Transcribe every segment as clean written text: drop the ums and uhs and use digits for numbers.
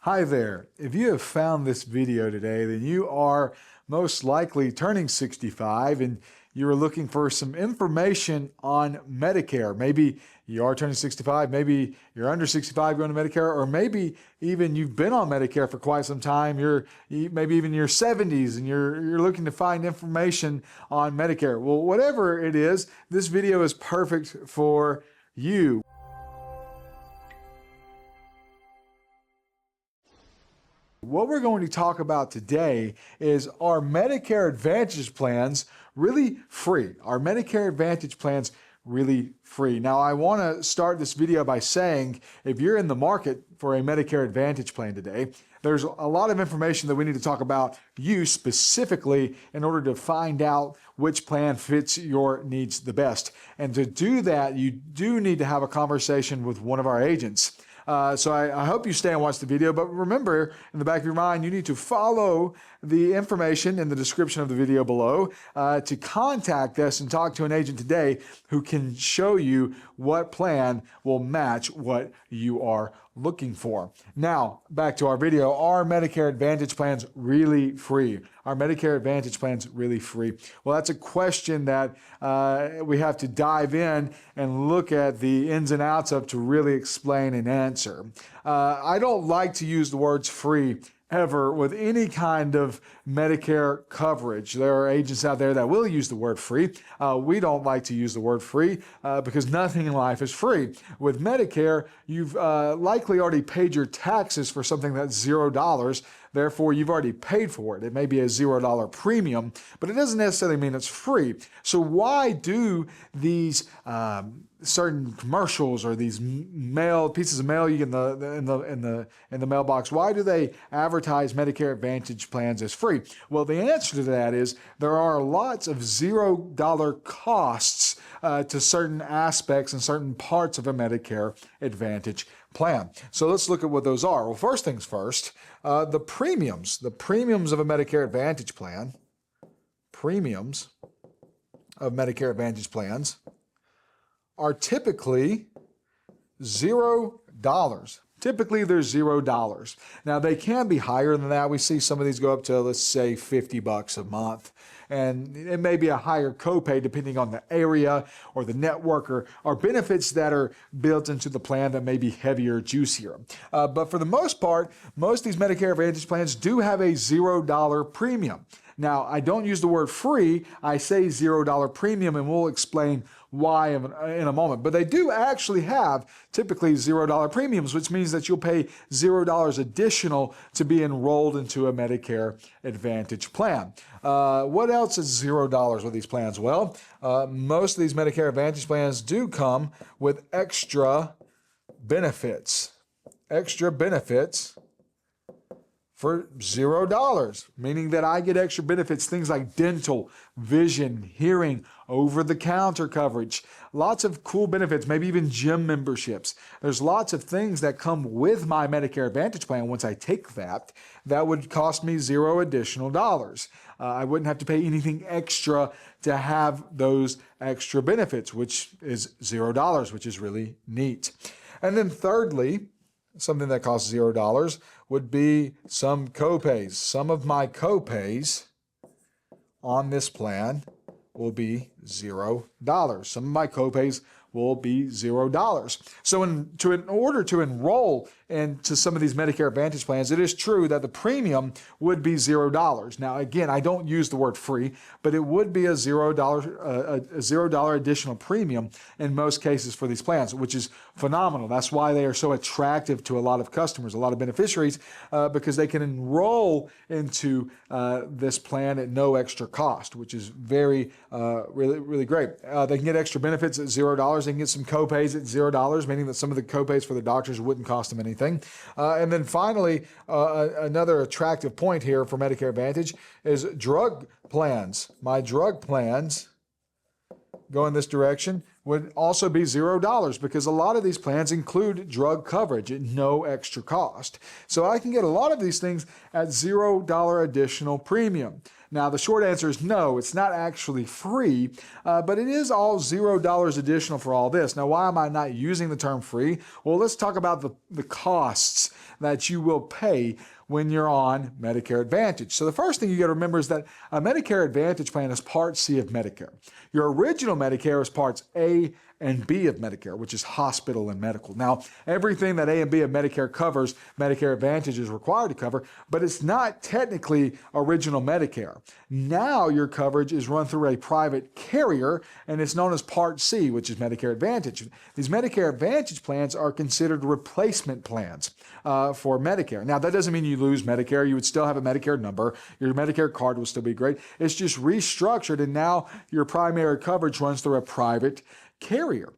Hi there. If you have found this video today, then you are most likely turning 65 and you are looking for some information on Medicare. Maybe you are turning 65, maybe you're under 65 going to Medicare, or maybe even you've been on Medicare for quite some time. Maybe even in your 70s and you're looking to find information on Medicare. Well, whatever it is, this video is perfect for you. What we're going to talk about today is, are Medicare Advantage plans really free? Are Medicare Advantage plans really free? Now, I want to start this video by saying, if you're in the market for a Medicare Advantage plan today, there's a lot of information that we need to talk about you specifically in order to find out which plan fits your needs the best. And to do that, you do need to have a conversation with one of our agents. So I hope you stay and watch the video, but remember, in the back of your mind, you need to follow the information in the description of the video below to contact us and talk to an agent today who can show you what plan will match what you are looking for. Now, back to our video. Are Medicare Advantage plans really free? Are Medicare Advantage plans really free? Well, that's a question that we have to dive in and look at the ins and outs of to really explain and answer. I don't like to use the words free ever with any kind of Medicare coverage. There are agents out there that will use the word free. We don't like to use the word free because nothing in life is free. With Medicare, you've likely already paid your taxes for something that's $0. Therefore, you've already paid for it. It may be a $0 premium, but it doesn't necessarily mean it's free. So why do these certain commercials or these pieces of mail you get in the mailbox, why do they advertise Medicare Advantage plans as free? Well, the answer to that is there are lots of $0 costs to certain aspects and certain parts of a Medicare Advantage plan. So let's look at what those are. Well, first things first, the premiums of a Medicare Advantage plan, premiums of Medicare Advantage plans are typically $0. Typically, they're $0. Now, they can be higher than that. We see some of these go up to, let's say, $50 a month. And it may be a higher copay depending on the area or the network or benefits that are built into the plan that may be heavier, juicier. But for the most part, most of these Medicare Advantage plans do have a $0 premium. Now, I don't use the word free. I say $0 premium, and we'll explain why in a moment. But they do actually have typically $0 premiums, which means that you'll pay $0 additional to be enrolled into a Medicare Advantage plan. What else is $0 with these plans? Well, most of these Medicare Advantage plans do come with extra benefits. Extra benefits for $0, meaning that I get extra benefits, things like dental, vision, hearing, over-the-counter coverage, lots of cool benefits, maybe even gym memberships. There's lots of things that come with my Medicare Advantage plan once I take that would cost me $0 additional dollars. I wouldn't have to pay anything extra to have those extra benefits, which is $0, which is really neat. And then thirdly, something that costs $0 would be some copays. Some of my copays on this plan will be $0. Some of my copays will be $0. So in order to enroll into some of these Medicare Advantage plans, it is true that the premium would be $0. Now, again, I don't use the word free, but it would be a $0 additional premium in most cases for these plans, which is phenomenal. That's why they are so attractive to a lot of customers, a lot of beneficiaries, because they can enroll into this plan at no extra cost, which is really great. They can get extra benefits at $0. They can get some copays at $0, meaning that some of the copays for the doctors wouldn't cost them anything. And then finally, another attractive point here for Medicare Advantage is drug plans. My drug plans go in this direction would also be $0 because a lot of these plans include drug coverage at no extra cost. So I can get a lot of these things at $0 additional premium. Now, the short answer is no, it's not actually free, but it is all $0 additional for all this. Now, why am I not using the term free? Well, let's talk about the costs that you will pay when you're on Medicare Advantage. So the first thing you got to remember is that a Medicare Advantage plan is Part C of Medicare. Your original Medicare is Parts A and B of Medicare, which is hospital and medical. Now, everything that A and B of Medicare covers, Medicare Advantage is required to cover, but it's not technically original Medicare. Now your coverage is run through a private carrier, and it's known as Part C, which is Medicare Advantage. These Medicare Advantage plans are considered replacement plans for Medicare. Now, that doesn't mean you lose Medicare. You would still have a Medicare number. Your Medicare card will still be great. It's just restructured, and now your primary coverage runs through a private carrier.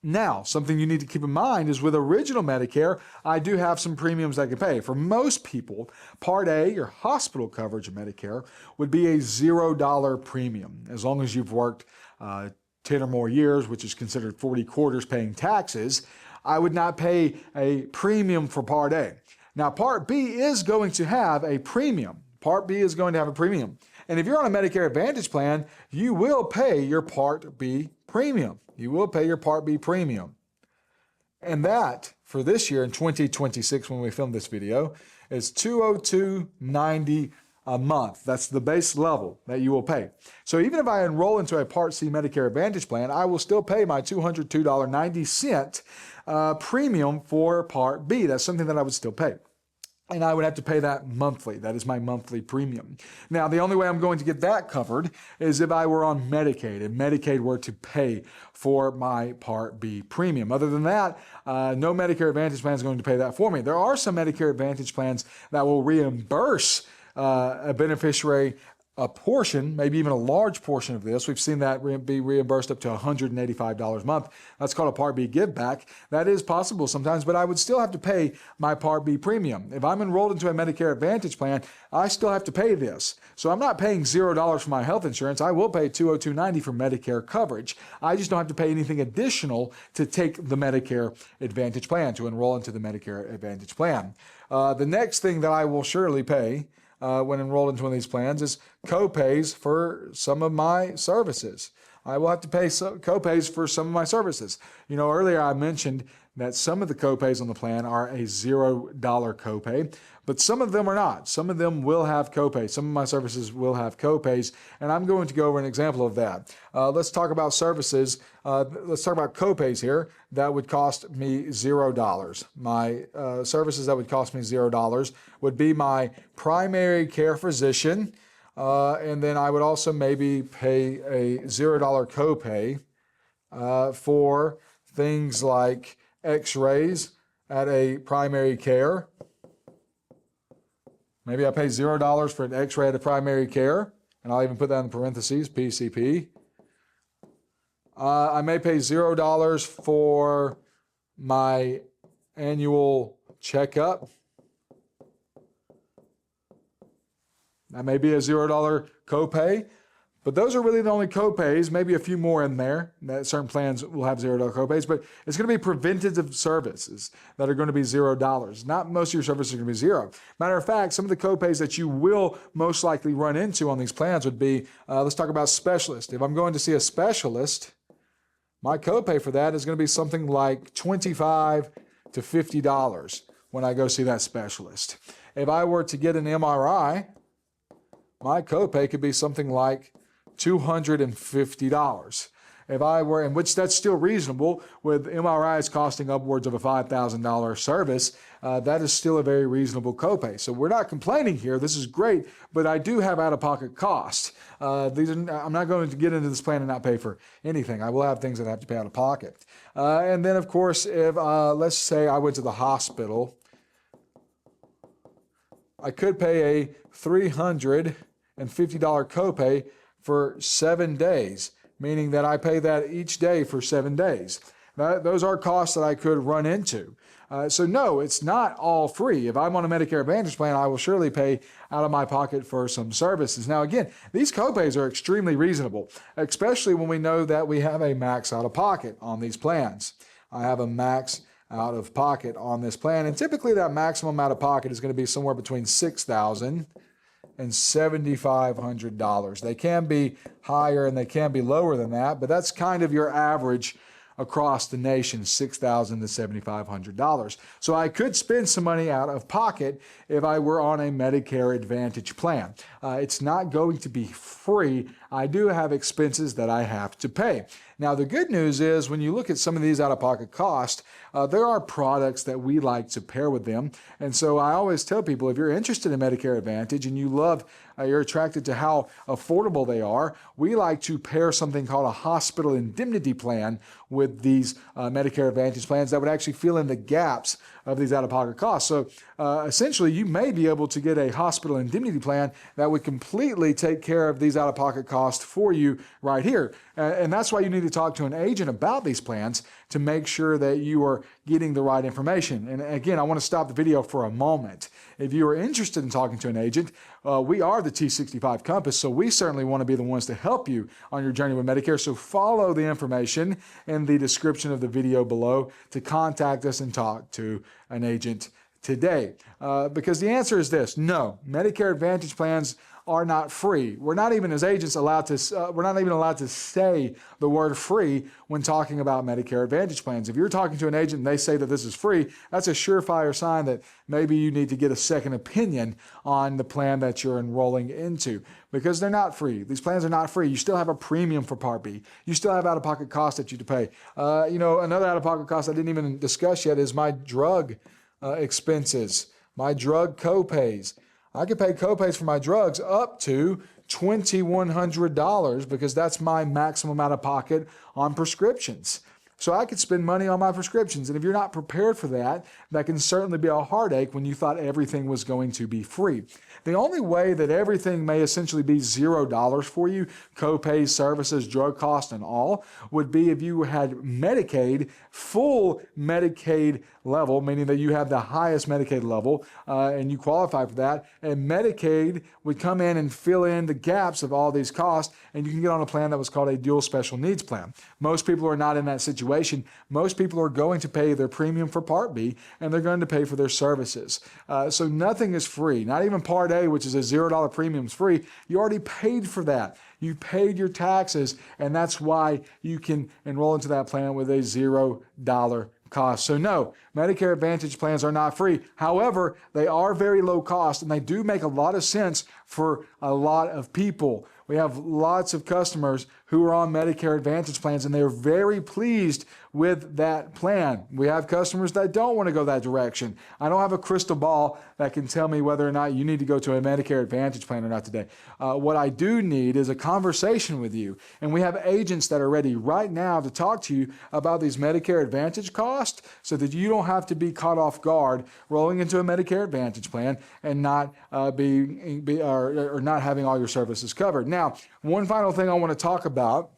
Now, something you need to keep in mind is with original Medicare, I do have some premiums I can pay. For most people, Part A, your hospital coverage of Medicare, would be a $0 premium. As long as you've worked 10 or more years, which is considered 40 quarters paying taxes, I would not pay a premium for Part A. Now, Part B is going to have a premium. Part B is going to have a premium. And if you're on a Medicare Advantage plan, you will pay your Part B premium. You will pay your Part B premium. And that, for this year in 2026, when we film this video, is $202.90 a month. That's the base level that you will pay. So even if I enroll into a Part C Medicare Advantage plan, I will still pay my $202.90 premium for Part B. That's something that I would still pay. And I would have to pay that monthly. That is my monthly premium. Now, the only way I'm going to get that covered is if I were on Medicaid and Medicaid were to pay for my Part B premium. Other than that, no Medicare Advantage plan is going to pay that for me. There are some Medicare Advantage plans that will reimburse a beneficiary a portion, maybe even a large portion of this. We've seen that be reimbursed up to $185 a month. That's called a Part B give back. That is possible sometimes, but I would still have to pay my Part B premium. If I'm enrolled into a Medicare Advantage plan, I still have to pay this. So I'm not paying $0 for my health insurance. I will pay $202.90 for Medicare coverage. I just don't have to pay anything additional to take the Medicare Advantage plan, to enroll into the Medicare Advantage plan. The next thing that I will surely pay when enrolled into one of these plans is copays for some of my services. I will have to pay copays for some of my services. You know, earlier I mentioned that some of the copays on the plan are a $0 copay, but some of them are not. Some of them will have copays. Some of my services will have copays, and I'm going to go over an example of that. Let's talk about services. Let's talk about copays here that would cost me $0. My services that would cost me $0 would be my primary care physician, and then I would also maybe pay a $0 copay for things like x-rays at a primary care. Maybe I pay $0 for an x-ray at a primary care, and I'll even put that in parentheses, PCP. I may pay $0 for my annual checkup. That may be a $0 copay, but those are really the only copays, maybe a few more in there. That certain plans will have $0 copays, but it's going to be preventative services that are going to be $0. Not most of your services are going to be zero. Matter of fact, some of the copays that you will most likely run into on these plans would be, let's talk about specialists. If I'm going to see a specialist, my copay for that is going to be something like $25 to $50 when I go see that specialist. If I were to get an MRI, my copay could be something like $250. If I were, in which that's still reasonable, with MRIs costing upwards of a $5,000 service, that is still a very reasonable copay. So we're not complaining here. This is great, but I do have out-of-pocket costs. I'm not going to get into this plan and not pay for anything. I will have things that I have to pay out of pocket. And then, of course, if let's say I went to the hospital, I could pay a $350 copay for 7 days, meaning that I pay that each day for 7 days. Those are costs that I could run into. So no, it's not all free. If I'm on a Medicare Advantage plan, I will surely pay out of my pocket for some services. Now again, these copays are extremely reasonable, especially when we know that we have a max out of pocket on these plans. I have a max out of pocket on this plan, and typically that maximum out of pocket is going to be somewhere between $6,000 and $7,500. They can be higher and they can be lower than that, but that's kind of your average across the nation, $6,000 to $7,500. So I could spend some money out of pocket if I were on a Medicare Advantage plan. It's not going to be free. I do have expenses that I have to pay. Now, the good news is when you look at some of these out-of-pocket costs, there are products that we like to pair with them. And so I always tell people, if you're interested in Medicare Advantage and you're attracted to how affordable they are, we like to pair something called a hospital indemnity plan with these Medicare Advantage plans that would actually fill in the gaps of these out-of-pocket costs. So essentially, you may be able to get a hospital indemnity plan that would completely take care of these out-of-pocket costs for you right here. And that's why you need to talk to an agent about these plans to make sure that you are getting the right information. And again, I want to stop the video for a moment. If you are interested in talking to an agent, we are the T65 Compass, so we certainly want to be the ones to help you on your journey with Medicare. So follow the information in the description of the video below to contact us and talk to an agent today. Because the answer is this: no, Medicare Advantage plans are not free. We're not even as agents allowed to, we're not even allowed to say the word free when talking about Medicare Advantage plans. If you're talking to an agent and they say that this is free, that's a surefire sign that maybe you need to get a second opinion on the plan that you're enrolling into, because they're not free. These plans are not free. You still have a premium for Part B. You still have out-of-pocket costs that you have to pay. Another out-of-pocket cost I didn't even discuss yet is my drug expenses, my drug copays. I could pay copays for my drugs up to $2,100 because that's my maximum out of pocket on prescriptions. So I could spend money on my prescriptions. And if you're not prepared for that, that can certainly be a heartache when you thought everything was going to be free. The only way that everything may essentially be $0 for you, copays, services, drug costs, and all, would be if you had Medicaid, full Medicaid level, meaning that you have the highest Medicaid level and you qualify for that. And Medicaid would come in and fill in the gaps of all these costs, and you can get on a plan that was called a dual special needs plan. Most people are not in that situation. Most people are going to pay their premium for Part B, and they're going to pay for their services. So nothing is free. Not even Part A, which is a $0 premium, is free. You already paid for that. You paid your taxes, and that's why you can enroll into that plan with a $0 cost. So no, Medicare Advantage plans are not free. However, they are very low cost, and they do make a lot of sense for a lot of people. We have lots of customers who are on Medicare Advantage plans, and they're very pleased with that plan. We have customers that don't want to go that direction. I don't have a crystal ball that can tell me whether or not you need to go to a Medicare Advantage plan or not today. What I do need is a conversation with you, and we have agents that are ready right now to talk to you about these Medicare Advantage costs so that you don't have to be caught off guard rolling into a Medicare Advantage plan and not or not having all your services covered. Now, one final thing I want to talk about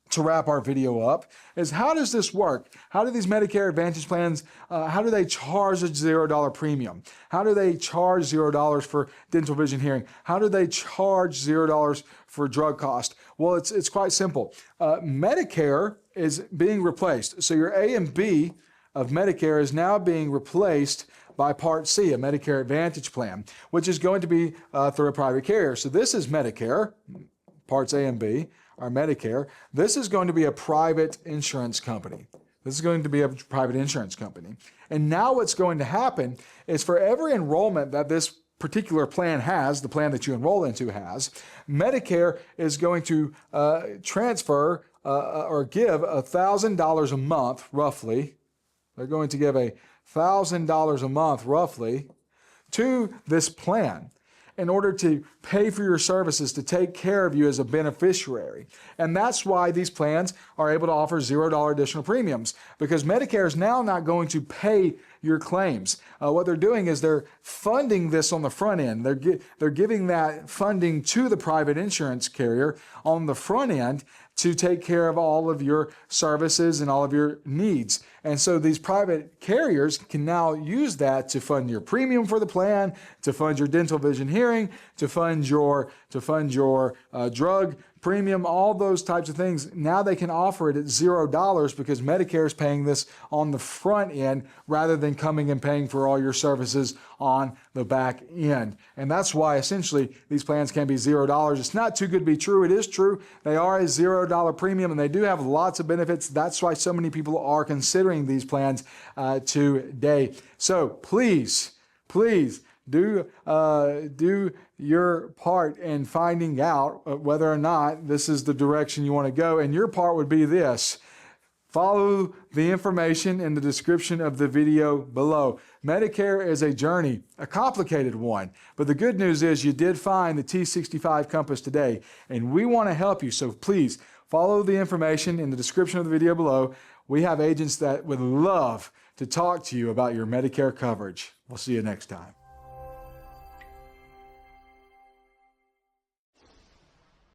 to wrap our video up is, how does this work? How do these Medicare Advantage plans, how do they charge a $0 premium? How do they charge $0 for dental, vision, hearing? How do they charge $0 for drug cost? Well, it's quite simple. Medicare is being replaced. So your A and B of Medicare is now being replaced by Part C, a Medicare Advantage plan, which is going to be through a private carrier. So this is Medicare, Parts A and B are Medicare. This is going to be a private insurance company. This is going to be a private insurance company. And now what's going to happen is, for every enrollment that this particular plan has, the plan that you enroll into has, Medicare is going to transfer or give $1,000 a month, roughly. They're going to give $1,000 a month, roughly, to this plan in order to pay for your services, to take care of you as a beneficiary. And that's why these plans are able to offer $0 additional premiums, because Medicare is now not going to pay your claims. What they're doing is they're funding this on the front end. They're giving that funding to the private insurance carrier on the front end to take care of all of your services and all of your needs. And so these private carriers can now use that to fund your premium for the plan, to fund your dental, vision, hearing, to fund your drug premium, all those types of things. Now they can offer it at $0 because Medicare is paying this on the front end rather than coming and paying for all your services on the back end. And that's why essentially these plans can be $0. It's not too good to be true. It is true. They are a $0 premium and they do have lots of benefits. That's why so many people are considering these plans today. So please do your part in finding out whether or not this is the direction you want to go. And your part would be this: follow the information in the description of the video below. Medicare is a journey, a complicated one, but the good news is you did find the T65 Compass today, and we want to help you. So please follow the information in the description of the video below. We have agents that would love to talk to you about your Medicare coverage. We'll see you next time.